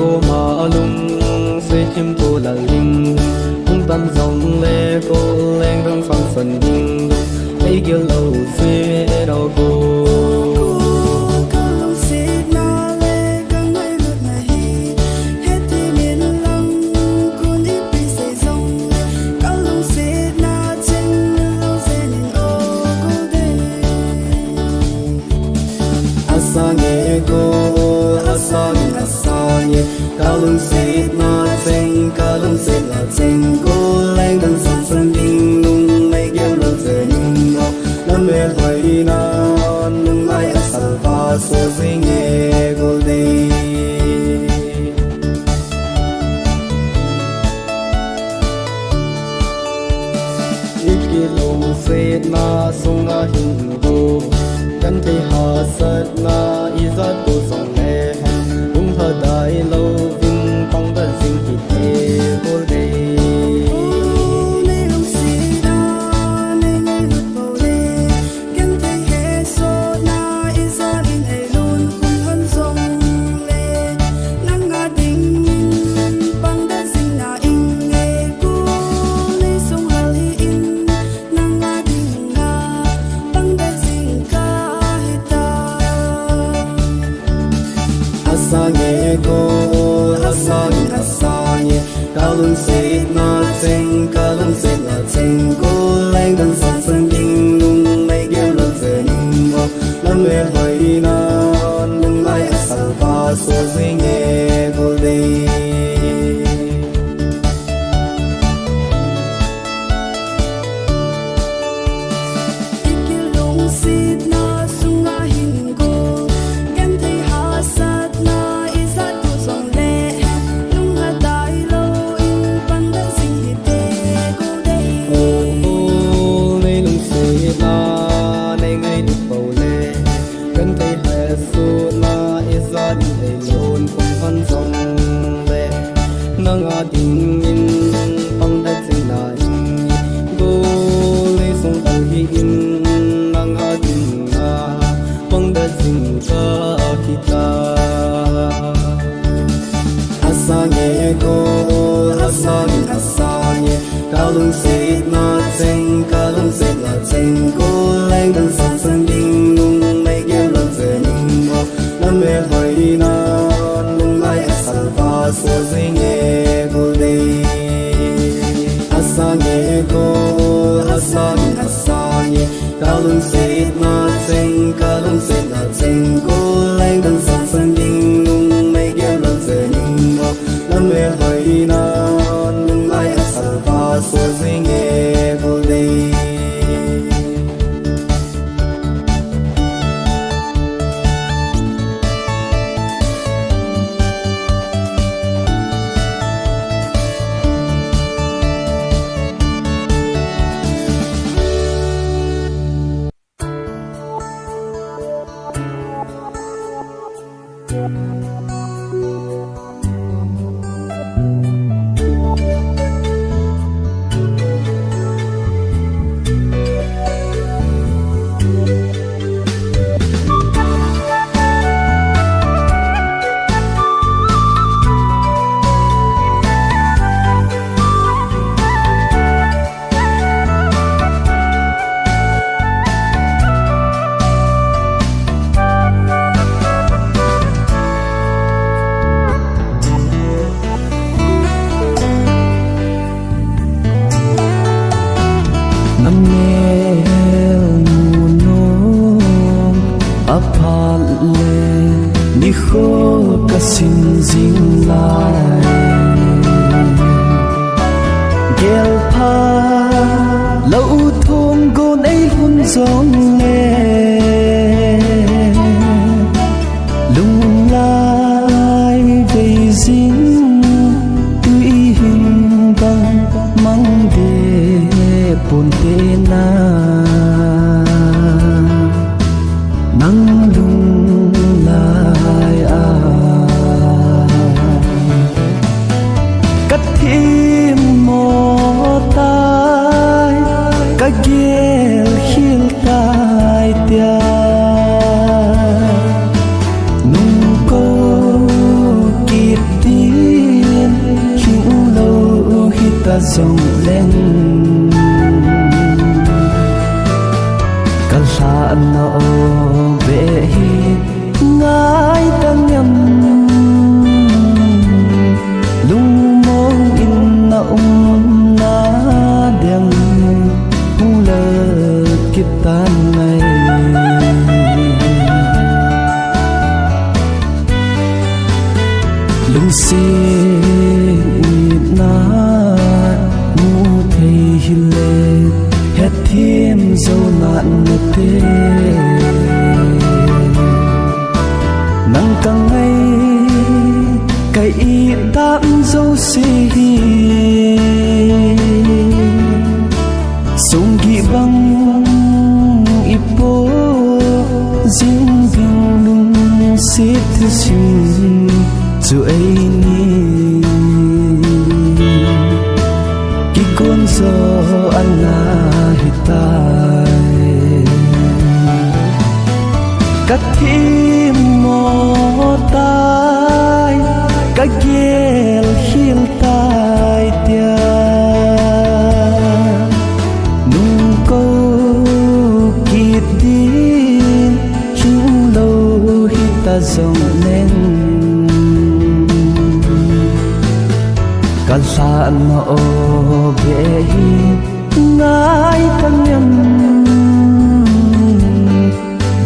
cô mà lung sẽ chim cô là linh không tan dòng lê cô lên trong phong phần linh ấy kêu lâu xưa đâu cô asanye asanye kalung sit na cheng kalung sit la cheng cô lên đằng sông sông dinh nung mấy kêu lâu giờ nhung ngọc lâm mê hoài na nung ai asal va so sing e cô đi iki lâu sit na sung a hin côกันที่หาสัตนาอีจัดตัวสองแม่อุ้งเธอได้เล่าวิ่งต้องได้สิ่งที่เทโบเดasanye kalung sit na cheng kalung sit la cheng cô lên đằng sông sông dinh nung mấy kêu lâu giờ nhung ngọc lâm mê hoài na nung ai asal va so sing e cô đi asanye kalung sit na cheng kalung sit la cheng cô lên đằng sông sông dinh nung mấy kêu lâu giờ nhung ngọc lâm mê hoài na nung ai asal va so sing e cô đi asanye kalung sit na cheng kalung sit la cheng cô lên đằng sông sông dinh nung mấy kêu lâu giờ nhung ngọc lâm mê hoài na so sing e cô đi xin dinh lại ghel pha lâu thôn gôn ấy hun giông nghe lung lai về dinh tuy hình bằng mang đề bồn tê na nắng lung lai cắt thêm mò tai các ghel khiêu tai tia nung cô kịp đi dòng lên cả là nó về ngái ta nhầm lung mong in na na đem hung lơ kiếp tan này lung xin na mu thầy lệ hết thêm dấu nạn tê nắng càng ngày cái y tạm dấu xì sông ghi băng ipo riêng vinh lung xếp thứ xin dù ấy ni khi con gió anh là hitai cắt thêm mò tai các ghel hiên tai tia nung câu kịp đi chung lâu hita dòng lên cả là nó về ngái thăng nhầm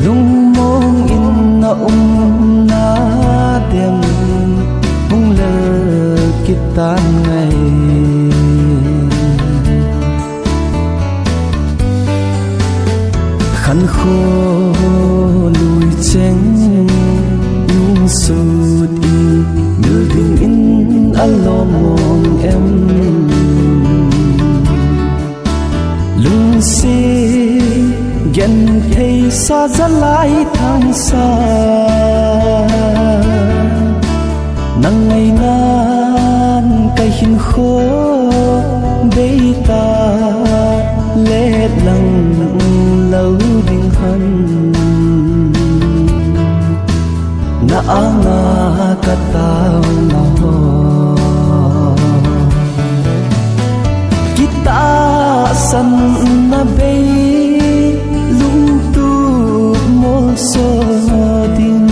lung mong in na na đem hung lơ kiếp tan ngày khăn khô lùi chênh nhung sụt như đình in alo mong em lung xê ghen thấy xa ra lại thang xa nắng ngày nan cây hình khô bê ta lệ lăng lâu đình hân na nga ka tao na kita san na bay lung tu mo so din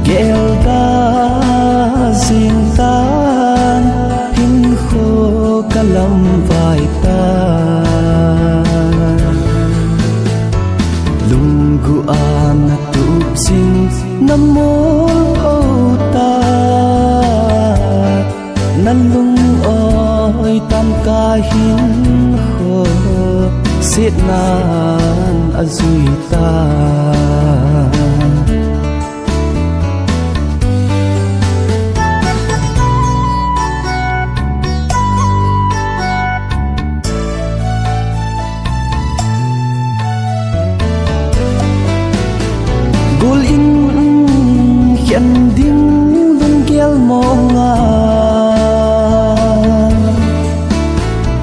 gel da zing tan hin kho kalam vai ta lung gu an tup sing nam mô ta nan lung ơi tam ca hin kho siết nan azui ta gul in hiện đinh lung kel mong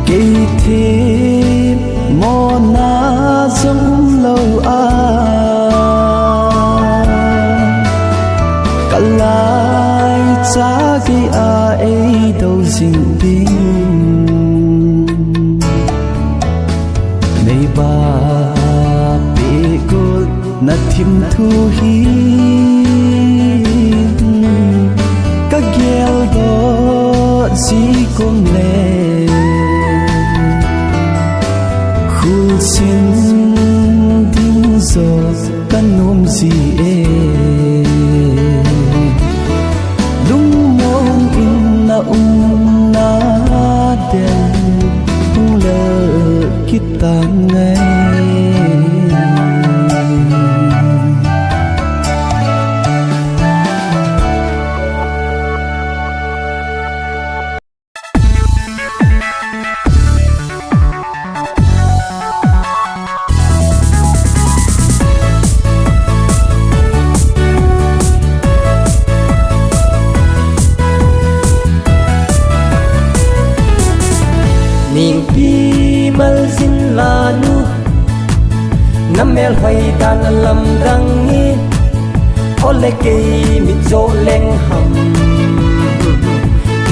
cây thêm mò na giống lâu cả lại cha cái ai đâu dình tình này ba bị gột na thim thu hi các ghel đó gì cũng lệ khul xin tiếng gió căn ôm gì lung mong in na đen hung lơ kita ngay mimpi malzin lanu namel hoy dan lam dangi ole ke mit zo leng ham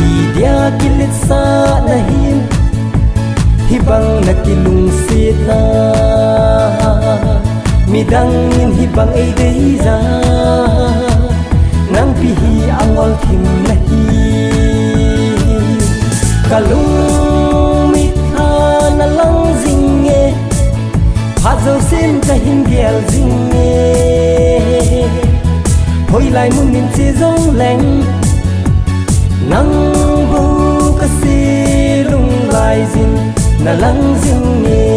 i dia kilit sa nahim hibang nakilung sit na midangin hibang ay dayza nang pihi ang oltim nahi kalung mitha na lang zinge hazo sim kahin giel zinge hoi lai mun min che zong leng nang bu kasi lung lai zin na lang zinge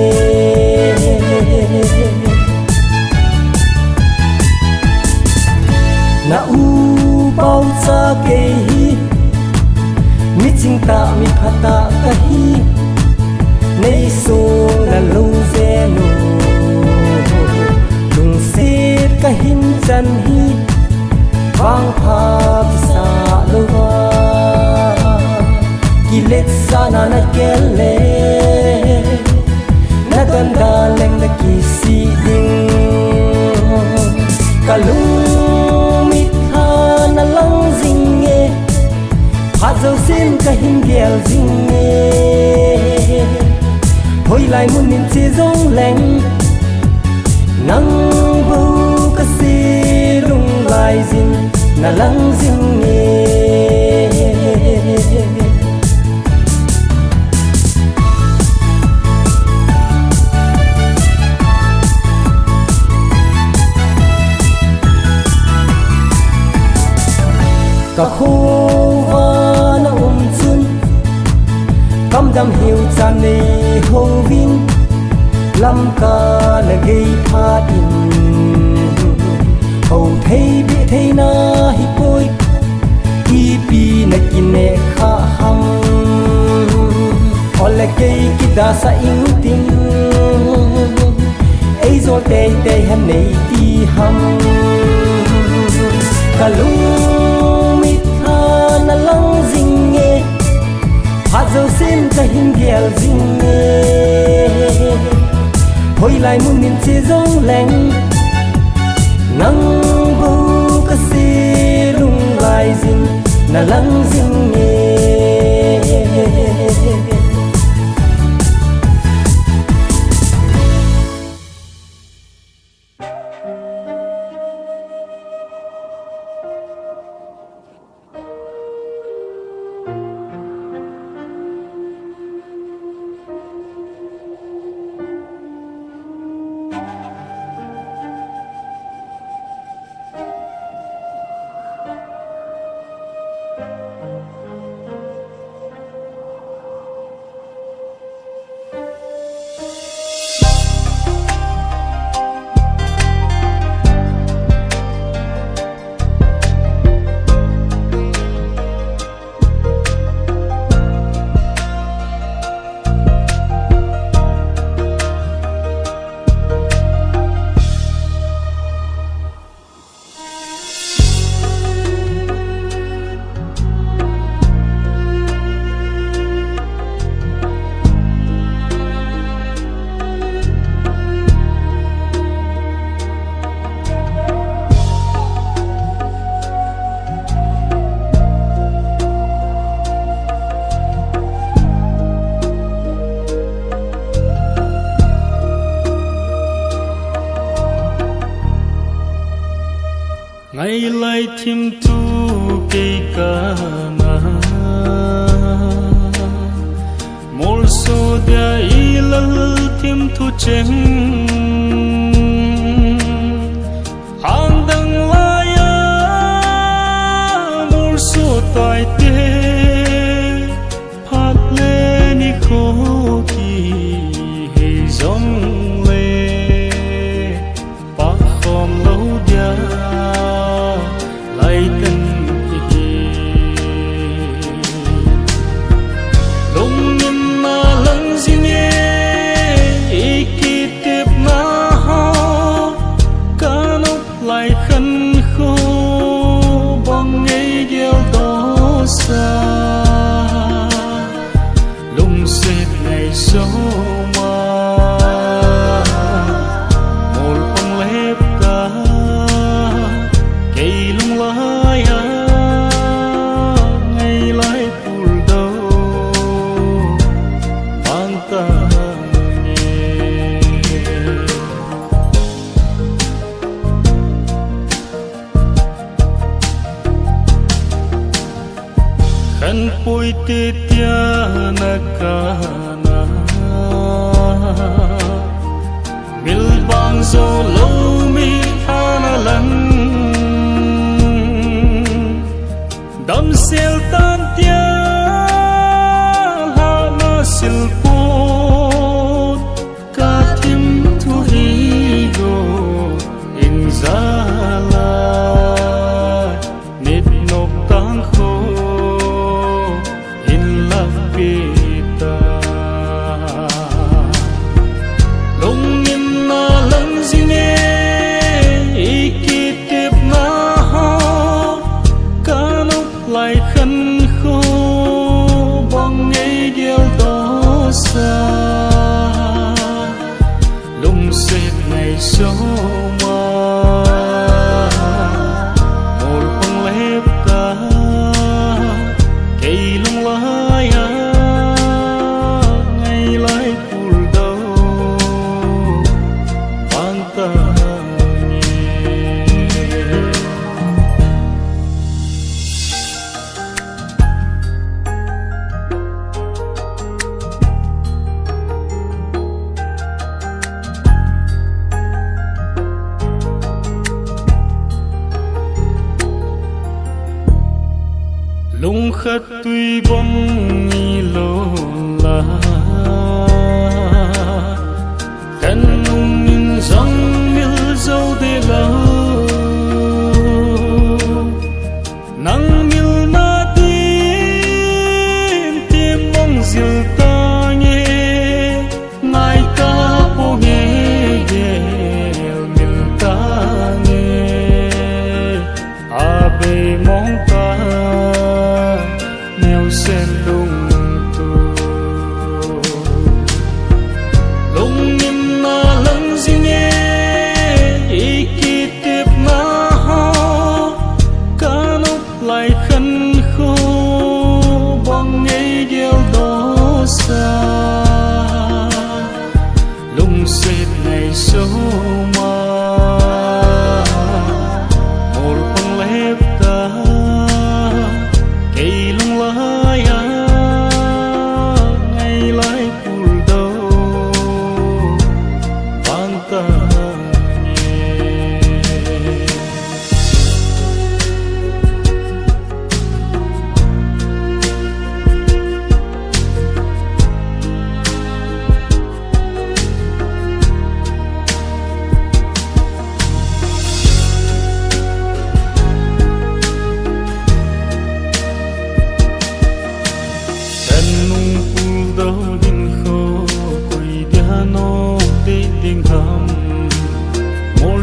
na u bao sa ke hi mi ching ta mi phata ka hi nei so na lo ze no lung sit ka hin chan hi vang pha sa lo wa kilet sa na kele na don da leng na ki si ding kalung mi tha na lang zinge hazo sim ka hin giel zinge hoi lai mun min che zong leng nang bu ka si lung lai zin na lang zinge ka khova na chun kam dam hiu chan nei ho vin lam ka na gei pha in ho thei bi thei na hi poi ki pi na kin ne kha ham ole kei ki da sa ing tim ei zo te te han nei ti ham kalung na lang zinge hazo sim ka hin giel zinge hoi lai mun min che zong leng nang bu ka si lung lai zin na lang zinge ngày lại thêm tu cây ca na mol so dia ilal thêm tu chen hang dang la ya mol so tai te phat le ni kho ki he zong le pa khom lo dia lung in na lang zin ye ikitip pui te tia na kana mil bang zo lo mi ana lang dam sel tan tia ha na sil po ka tim thu hi go in zala nit nok tang kho in love pita long in na lang zine ikitip na ha kanok lai khan kho bong ngây điêu đó xa lung sệt ngày số ma một bông lép ta cây lung lai à ngày lai phul đâu vang ta lung khát tuy bóng nghi lô la cần nung in dòng mil dâu để lâu nắng mil na tim tim bóng diều ta nghe ngài ca bố nghe mil ta nghe à bề mong ta sen lung tu lung in na lang zine ikitip na ha kanok lai khan kho bong ngây điêu đó xa lung sệt ngày số ma một bông lép ta cây lung lai à ngày lai phul đâu vang ta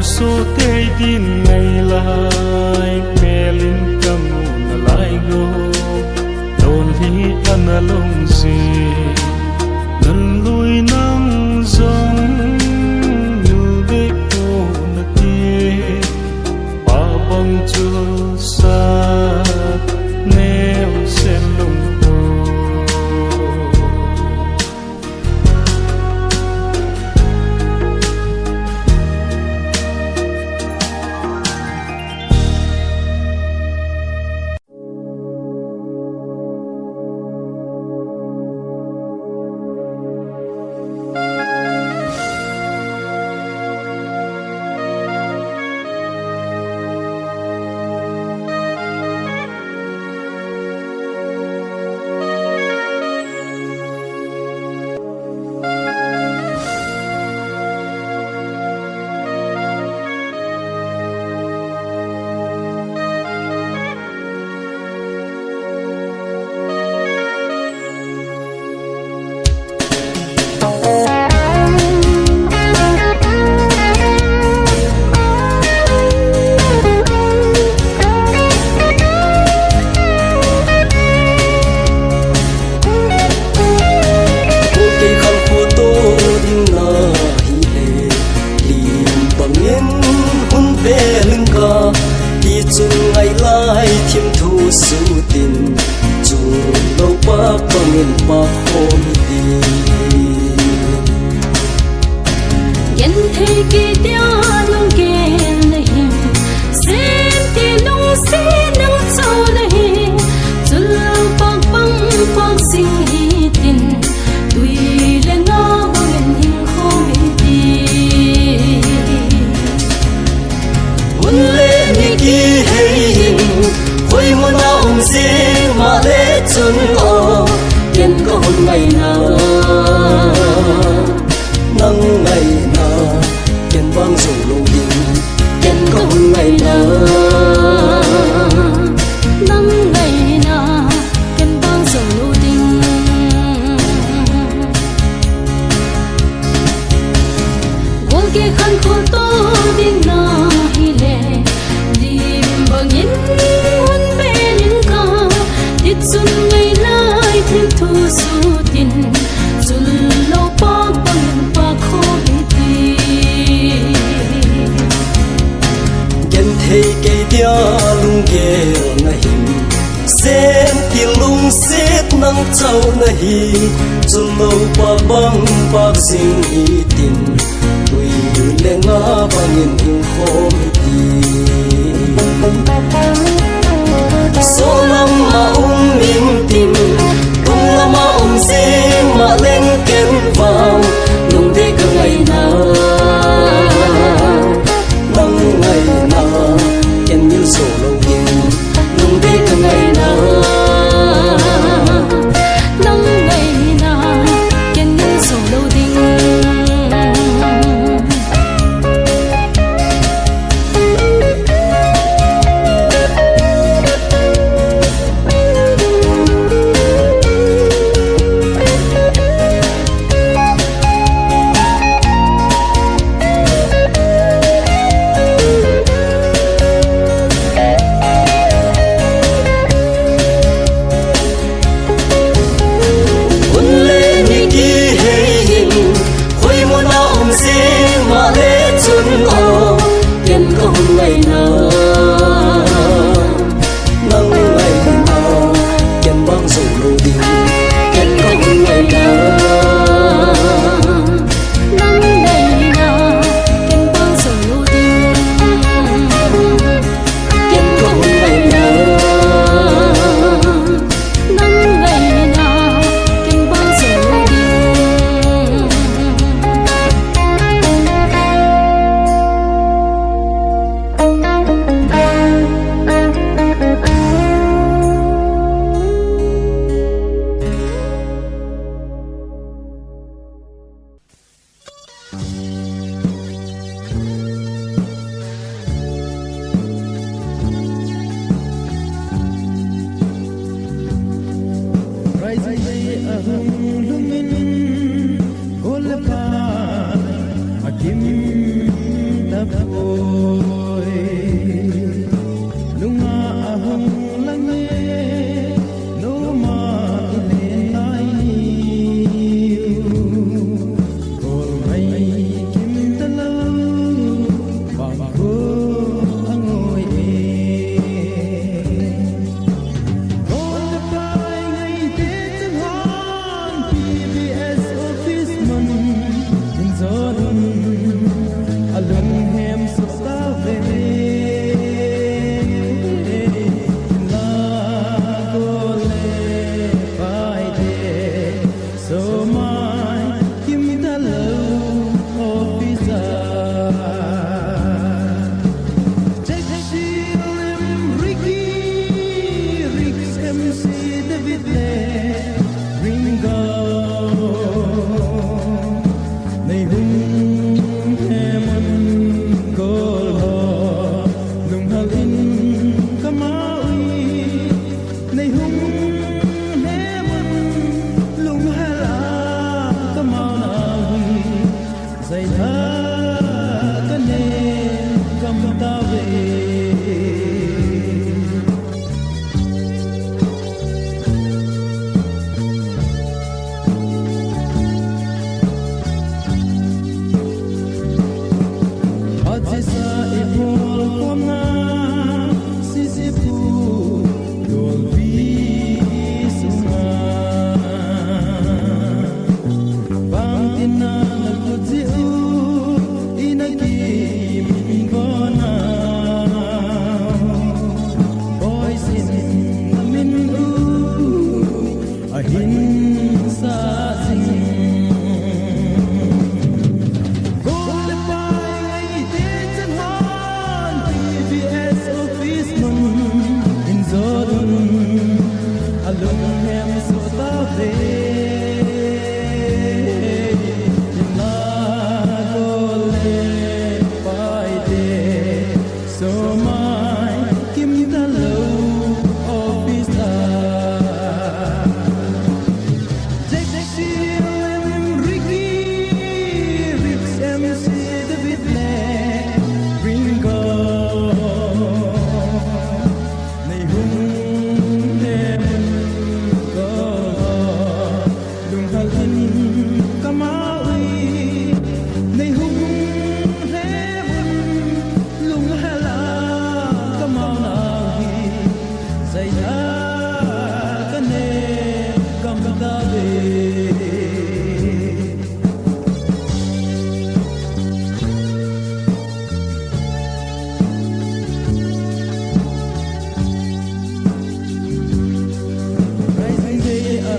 số tê tin ngày lai pelin kamu na lai go don hi ana long si nan lui nang zong như de ko na ti pa bang chu sa neo sen lung Hãy subscribe thích thu su tin chun lâu pa băng pa khô đi gen thei ke dia lung ge na him sen ti lung set nang chau na hi chun lâu pa băng pa sing hi tin tui le nga bangin hing khom so long ma minh tim cùng là ma riêng mà lên kén vào nung thế cơ ngày nào nắng ngày nào chân như sổ lâu nhìn nung thế cơ ngày nào nắng ngày nào chân như sổ lâu đình alung hem so stave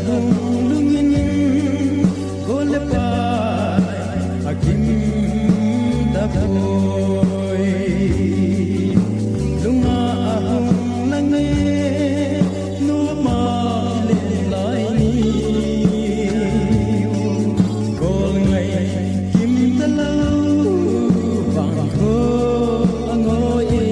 ahung lungin gole pai akim da koi lunga ahung lange nu ma le lai ni gol ngai kim ta lau bang kho angoi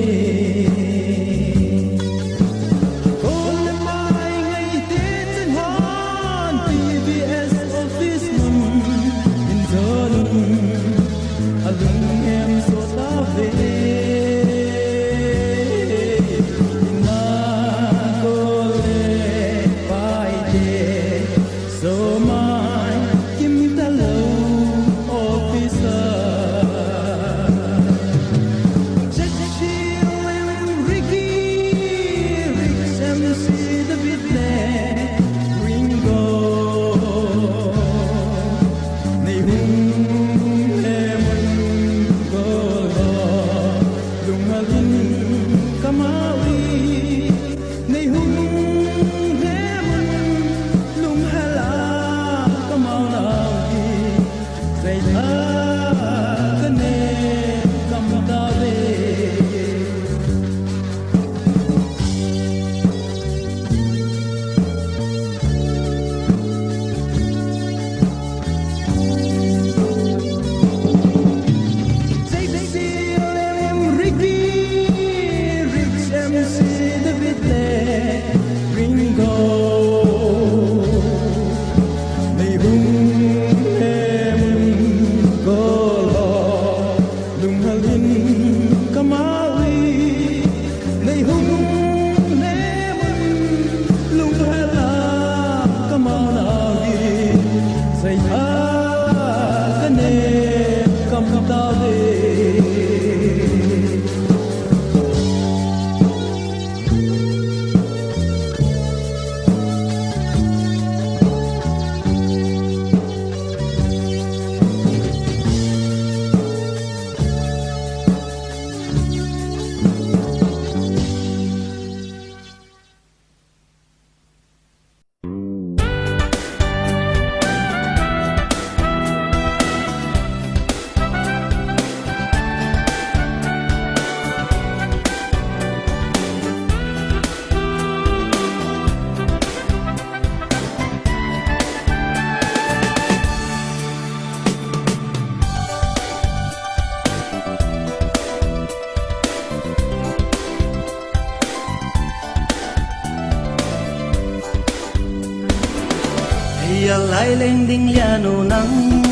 lai lên đinh ya nu nắng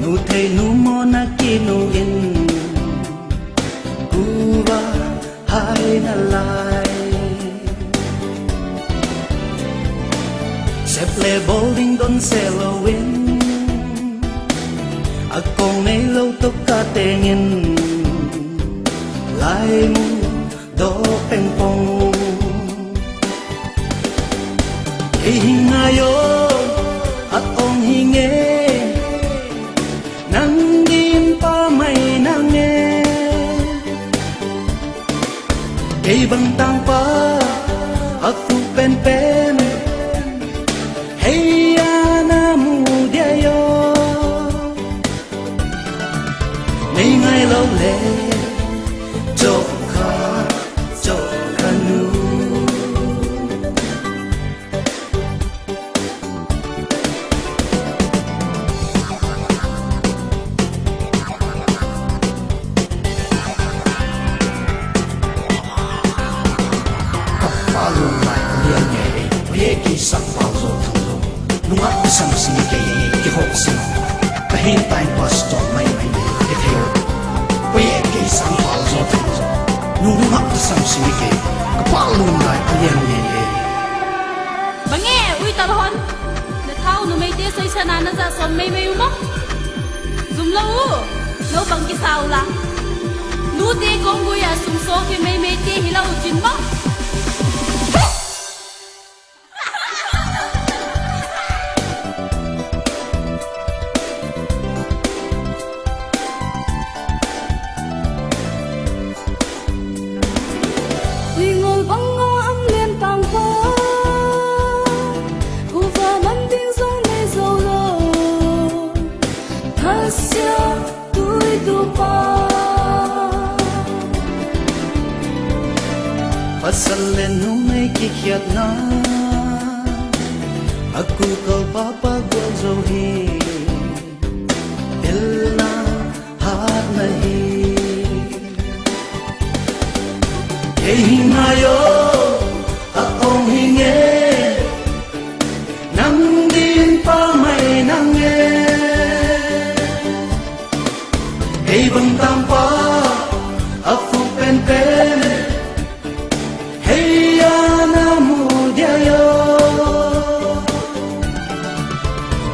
nu thầy nu mo na ki nu in kuwa hai na lai se ple bowling don se lo win a kong nei lo to ka tengin lai mu do peng pong hingayo at ong hinge nang din pa may nange kay bang tang pa at fu pen pen hey ana mu diayo ngay ngay lâu lệ cho kha nu sắc bao rồi thằng rồi nung áp cái sầm xì cái cái hộp xì cái hiện tại bus stop mày mày cái theo bây giờ cái sắc bao rồi thằng rồi nung áp cái sầm xì cái bao luôn lại cái liền nhẹ bang nghe ui tao hôn để thao nó mấy tia xây xe nàn nó ra son mấy mấy u mốc dùng lâu lâu bằng cái sao là nụ tia con vui à sung số cái mấy mấy tia hi lâu chín mốc kikiat na aku kau papa gua hi dil na hat nahi hey mayo a ong hinge nang din pa mai nang nghe hey bang tam pa a fu pen pen hey ya na mu dia yo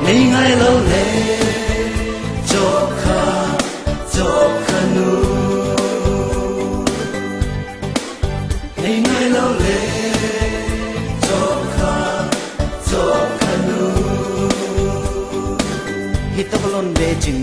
ngày ngày lâu lệ cho kha nu ngày ngày lâu lệ cho kha nu hit balon be jing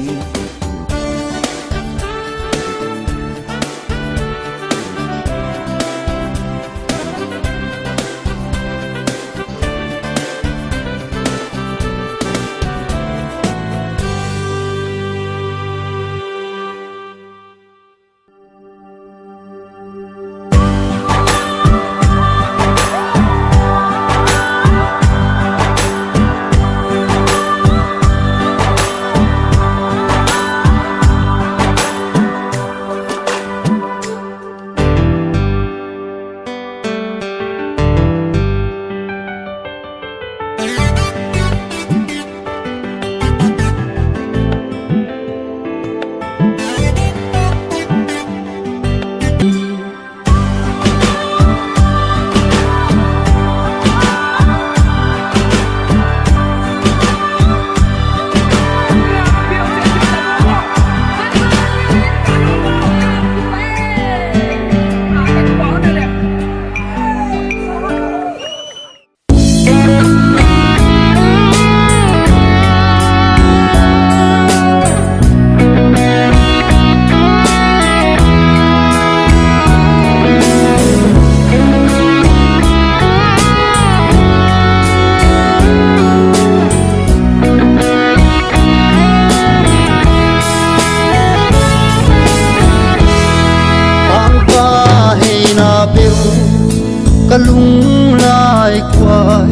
cả lung lai quay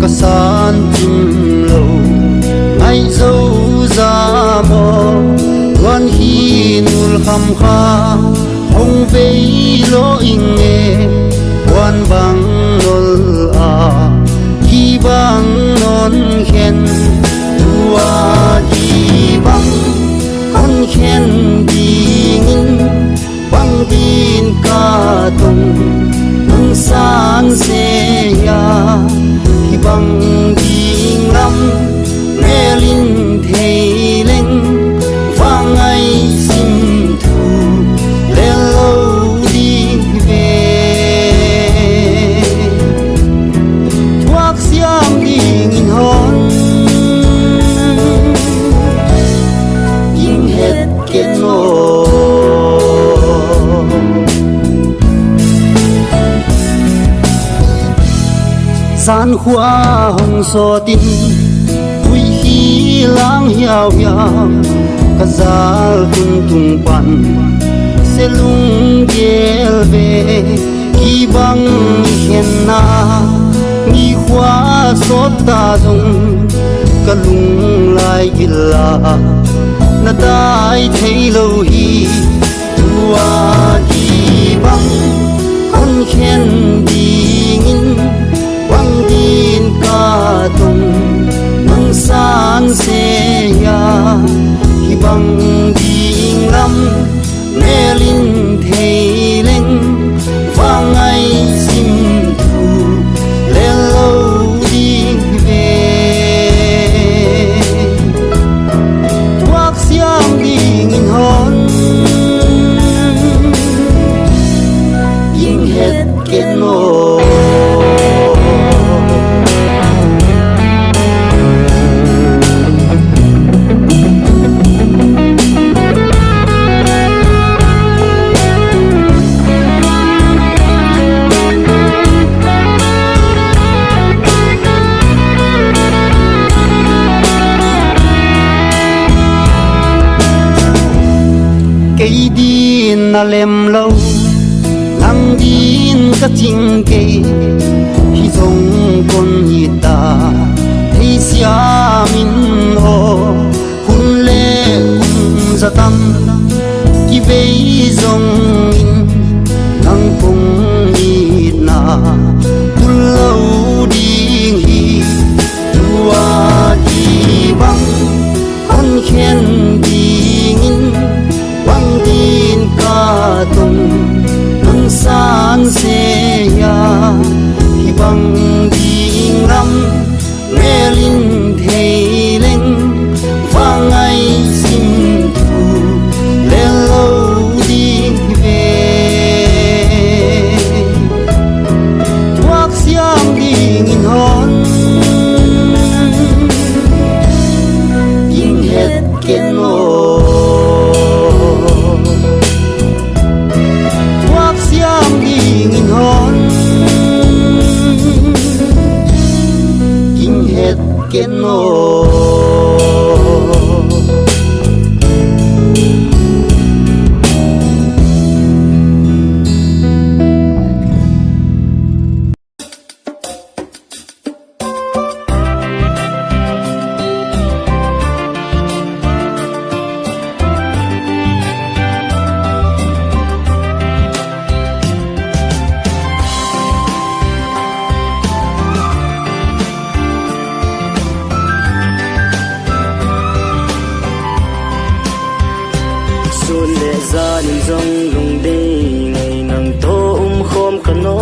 cả san tim lâu ngày dâu ra mò quan hi nul kham kha hong vei lo inge quan bang nol a hi bang non khen tua hi bang con khen dingin bang bin ka tong san se ya hi bang ding lam me lin thei leng vang ai sim thu le lo đi về thuốc xiang ding in hon ding hết kết nối san hoa hồng so tin vui khi lang hiao hiao cả giá kun tung pan sẽ lung gel về khi băng hiền na nghi hoa sốt ta dùng cả lung lại gila na dai thấy lâu hi tua đi băng con khen đi ngin quang tin ca tung mang san se ya hi bang ding lam me lin thei leng vang ai sim thu le lo đi về thuốc xiang ding in hon ding hết kết nối nghe linh thầy lên vang ngày xin thu lên lâu đi về thoát xiang đi nghìn hòn hết kiến mô thoát xiang đi nghìn hòn kinh hết kiến mô gia đình dòng lùng đi ngày nàng tô khom cano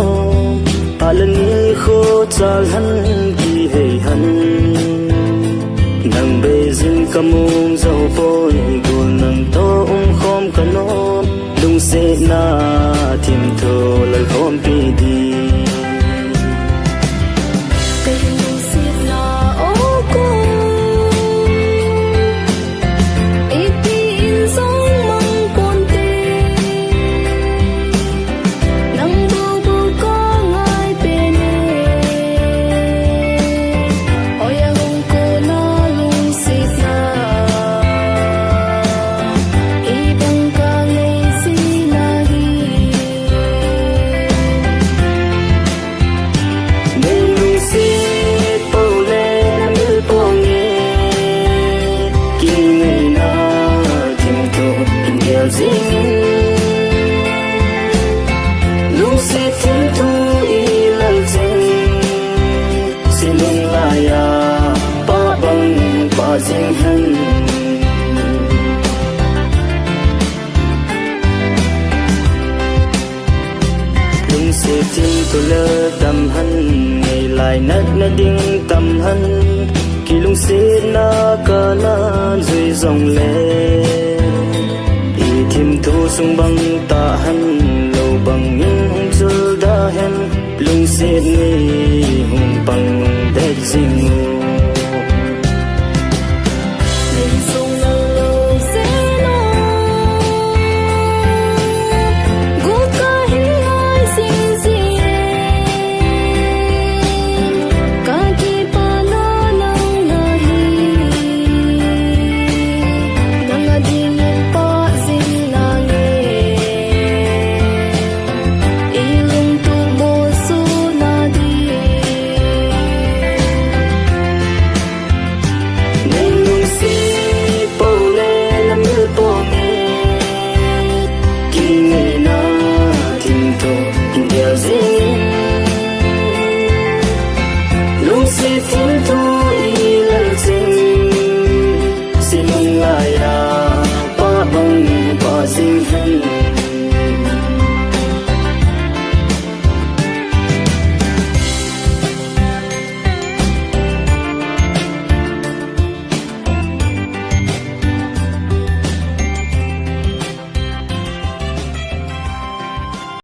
lần nghĩ khô cha hắn kỳ hệ hắn nàng bề dinh cầm ung dầu bôi gồ nàng tô khom cano lung sẽ na tìm thô lời khom pi đi lung sẽ thiên thu y lần dừng xin lung lại ba bằng ba riêng hân lung sẽ thiên thu lơ tâm hân ngày lại nát na điên tâm hân khi lung sẽ na ca na dưới dòng lệ thêm thu sung băng